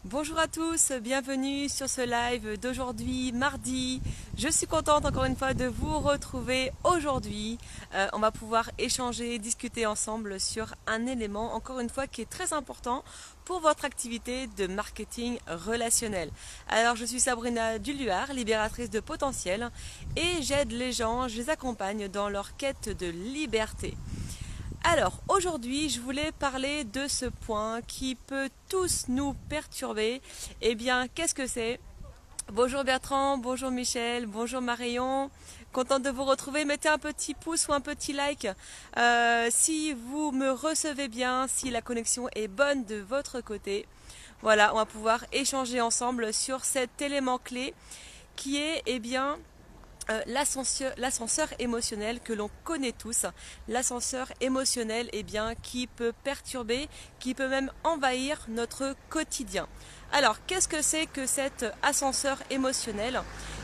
Bonjour à tous, bienvenue sur ce live d'aujourd'hui, mardi. Je suis contente encore une fois de vous retrouver aujourd'hui. On va pouvoir échanger, discuter ensemble sur un élément, encore une fois, qui est très important pour votre activité de marketing relationnel. Alors, je suis Sabrina Duluard, libératrice de potentiel, et j'aide les gens, je les accompagne dans leur quête de liberté. Alors, aujourd'hui, je voulais parler de ce point qui peut tous nous perturber. Eh bien, qu'est-ce que c'est? Bonjour Bertrand, bonjour Michel, bonjour Marion. Contente de vous retrouver. Mettez un petit pouce ou un petit like si vous me recevez bien, si la connexion est bonne de votre côté. Voilà, on va pouvoir échanger ensemble sur cet élément clé qui est, eh bien, l'ascenseur émotionnel que l'on connaît tous, l'ascenseur émotionnel qui peut perturber, qui peut même envahir notre quotidien. Alors, qu'est-ce que c'est que cet ascenseur émotionnel?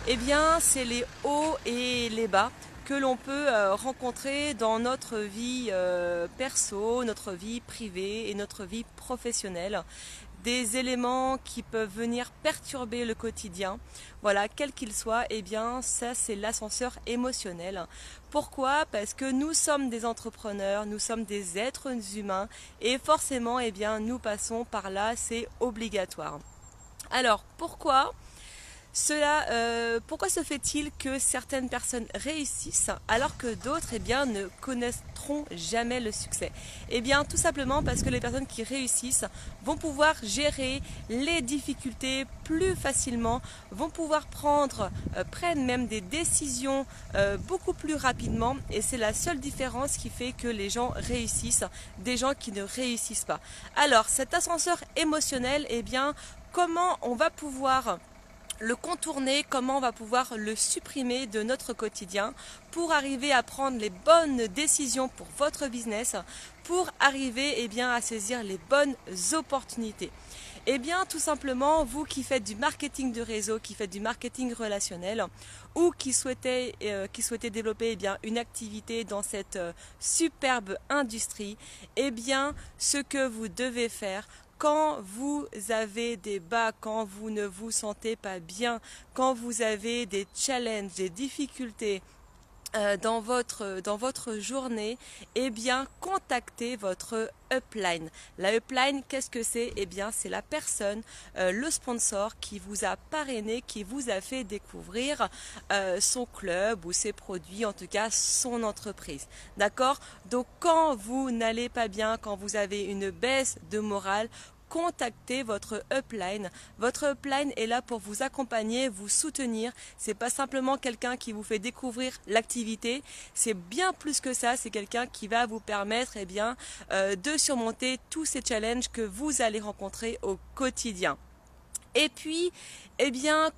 Eh bien, c'est les hauts et les bas que l'on peut rencontrer dans notre vie perso, notre vie privée et notre vie professionnelle. Des éléments qui peuvent venir perturber le quotidien. Voilà, quel qu'il soit, eh bien, ça c'est l'ascenseur émotionnel. Pourquoi? Parce que nous sommes des entrepreneurs, nous sommes des êtres humains et forcément, eh bien, nous passons par là, c'est obligatoire. Alors, pourquoi se fait-il que certaines personnes réussissent alors que d'autres ne connaîtront jamais le succès? Eh bien tout simplement parce que les personnes qui réussissent vont pouvoir gérer les difficultés plus facilement, vont pouvoir prennent même des décisions beaucoup plus rapidement, et c'est la seule différence qui fait que les gens réussissent des gens qui ne réussissent pas. Alors cet ascenseur émotionnel, comment on va pouvoir le contourner, comment on va pouvoir le supprimer de notre quotidien pour arriver à prendre les bonnes décisions pour votre business, pour arriver à saisir les bonnes opportunités. Tout simplement, vous qui faites du marketing de réseau, qui faites du marketing relationnel ou qui souhaitez développer une activité dans cette superbe industrie, ce que vous devez faire quand vous avez des bas, quand vous ne vous sentez pas bien, quand vous avez des challenges, des difficultés dans votre journée, contactez votre upline. La upline, qu'est-ce que c'est? C'est la personne, le sponsor qui vous a parrainé, qui vous a fait découvrir son club ou ses produits, en tout cas son entreprise. D'accord? Donc quand vous n'allez pas bien, quand vous avez une baisse de morale, contactez votre upline. Votre upline est là pour vous accompagner, vous soutenir. C'est pas simplement quelqu'un qui vous fait découvrir l'activité, c'est bien plus que ça. C'est quelqu'un qui va vous permettre de surmonter tous ces challenges que vous allez rencontrer au quotidien. Et puis,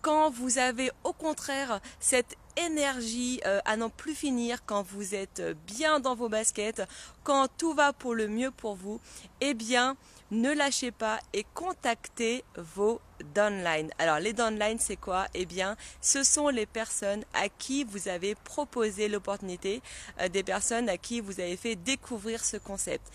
quand vous avez au contraire cette énergie à n'en plus finir, quand vous êtes bien dans vos baskets, quand tout va pour le mieux pour vous, ne lâchez pas et contactez vos downlines. Alors les downlines, c'est quoi? Ce sont les personnes à qui vous avez proposé l'opportunité, des personnes à qui vous avez fait découvrir ce concept.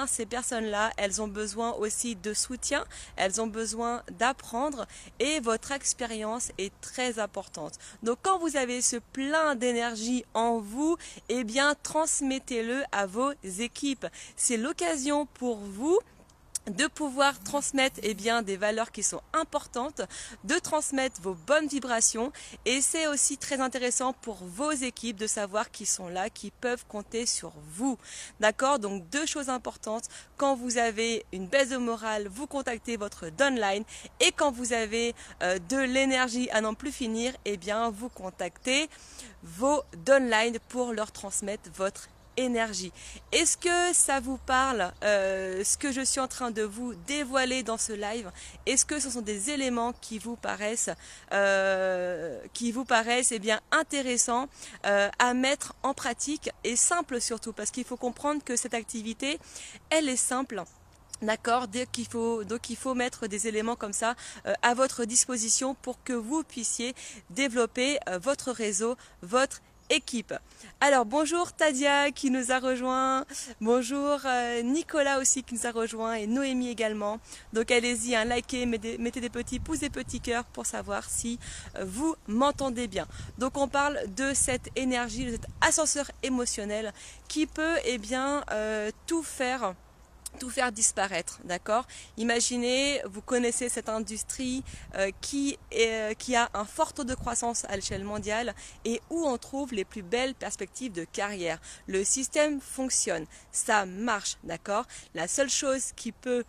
Ces personnes-là, elles ont besoin aussi de soutien, elles ont besoin d'apprendre, et votre expérience est très importante. Donc quand vous avez ce plein d'énergie en vous, transmettez-le à vos équipes. C'est l'occasion pour vous de pouvoir transmettre des valeurs qui sont importantes, de transmettre vos bonnes vibrations, et c'est aussi très intéressant pour vos équipes de savoir qu'ils sont là, qu'ils peuvent compter sur vous. D'accord? Donc deux choses importantes: quand vous avez une baisse de morale, vous contactez votre downline, et quand vous avez de l'énergie à n'en plus finir, vous contactez vos downlines pour leur transmettre votre énergie. Est-ce que ça vous parle, ce que je suis en train de vous dévoiler dans ce live? Est-ce que ce sont des éléments qui vous paraissent intéressants à mettre en pratique, et simples surtout, parce qu'il faut comprendre que cette activité, elle est simple. D'accord, donc il faut mettre des éléments comme ça à votre disposition pour que vous puissiez développer votre réseau, votre équipe. Alors bonjour Tadia qui nous a rejoint, bonjour Nicolas aussi qui nous a rejoint et Noémie également. Donc allez-y, likez, mettez des petits pouces, des petits cœurs pour savoir si vous m'entendez bien. Donc on parle de cette énergie, de cet ascenseur émotionnel qui peut tout faire disparaître, d'accord? Imaginez, vous connaissez cette industrie qui a un fort taux de croissance à l'échelle mondiale et où on trouve les plus belles perspectives de carrière. Le système fonctionne, ça marche, d'accord? La seule chose qui peut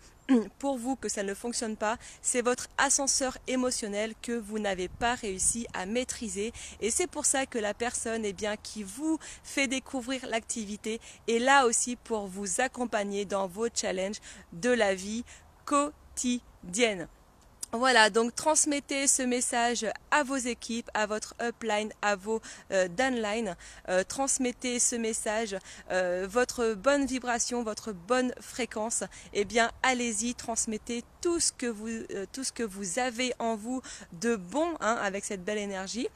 pour vous que ça ne fonctionne pas, c'est votre ascenseur émotionnel que vous n'avez pas réussi à maîtriser et c'est pour ça que la personne qui vous fait découvrir l'activité est là aussi pour vous accompagner dans vos challenges de la vie quotidienne. Voilà, donc transmettez ce message à vos équipes, à votre upline, à vos downline. Transmettez ce message, votre bonne vibration, votre bonne fréquence. Allez-y, transmettez tout ce que vous avez en vous de bon avec cette belle énergie.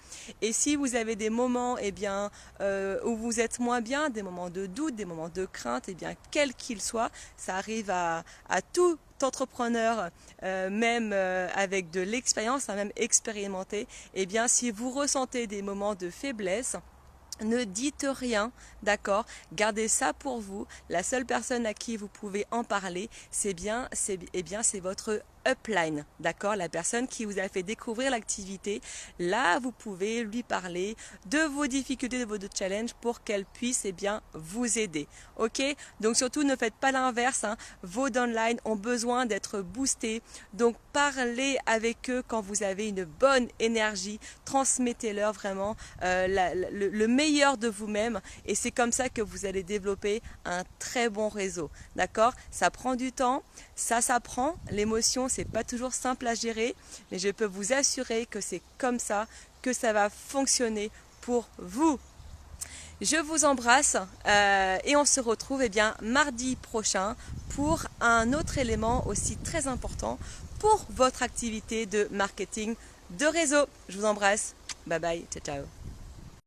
Et si vous avez des moments où vous êtes moins bien, des moments de doute, des moments de crainte, quel qu'il soit, ça arrive à tout entrepreneur, même avec de l'expérience, même expérimenté, si vous ressentez des moments de faiblesse, ne dites rien, d'accord? Gardez ça pour vous. La seule personne à qui vous pouvez en parler, c'est votre upline, d'accord? La personne qui vous a fait découvrir l'activité. Là, vous pouvez lui parler de vos difficultés, de vos challenges pour qu'elle puisse vous aider. Ok? Donc surtout, ne faites pas l'inverse. Vos downlines ont besoin d'être boostés. Donc parlez avec eux quand vous avez une bonne énergie. Transmettez-leur vraiment le meilleur de vous-même et c'est comme ça que vous allez développer un très bon réseau. D'accord? Ça prend du temps, ça s'apprend. L'émotion, c'est pas toujours simple à gérer, mais je peux vous assurer que c'est comme ça que ça va fonctionner pour vous. Je vous embrasse et on se retrouve mardi prochain pour un autre élément aussi très important pour votre activité de marketing de réseau. Je vous embrasse. Bye bye. Ciao, ciao.